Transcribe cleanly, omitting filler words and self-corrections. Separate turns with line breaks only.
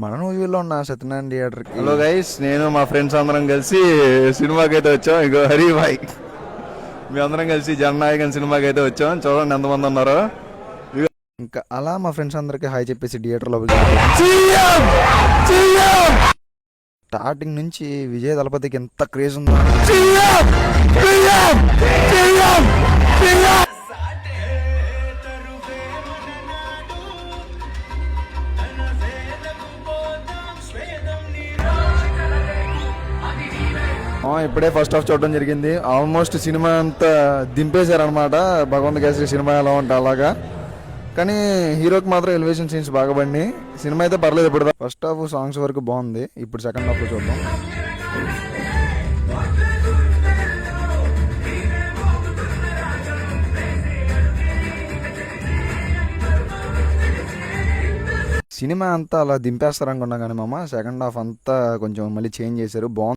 మన మూవీలో ఉన్న సత్యనారాయణ థియేటర్కి.
హలో గైస్, నేను మా ఫ్రెండ్స్ అందరం కలిసి సినిమాకి అయితే వచ్చాం. ఇగో హరి భాయ్, మీ అందరం కలిసి జననాయకన్ సినిమాకి అయితే వచ్చాం. చూడండి ఎంతమంది ఉన్నారో.
ఇంకా అలా మా ఫ్రెండ్స్ అందరికి హాయ్ చెప్పేసి థియేటర్లో స్టార్టింగ్ నుంచి విజయ్ దళపతికి ఎంత క్రేజ్ ఉందో. ఇప్పుడే ఫస్ట్ హాఫ్ చూడడం జరిగింది. ఆల్మోస్ట్ సినిమా అంతా దింపేశారనమాట. భగవంత్ కేసరి సినిమా ఎలా ఉంటే అలాగా. కానీ హీరోకి మాత్రం ఎలివేషన్ సీన్స్ బాగా పడినాయి. సినిమా అయితే పర్లేదు. ఇప్పుడు ఫస్ట్ హాఫ్ సాంగ్స్ వరకు బాగుంది. ఇప్పుడు సెకండ్ హాఫ్ చూద్దాం. సినిమా అంతా అలా దింపేస్తారనుకున్నా కానీ సెకండ్ హాఫ్ అంతా కొంచెం మళ్ళీ చేంజ్ చేశారు. బాగుంది.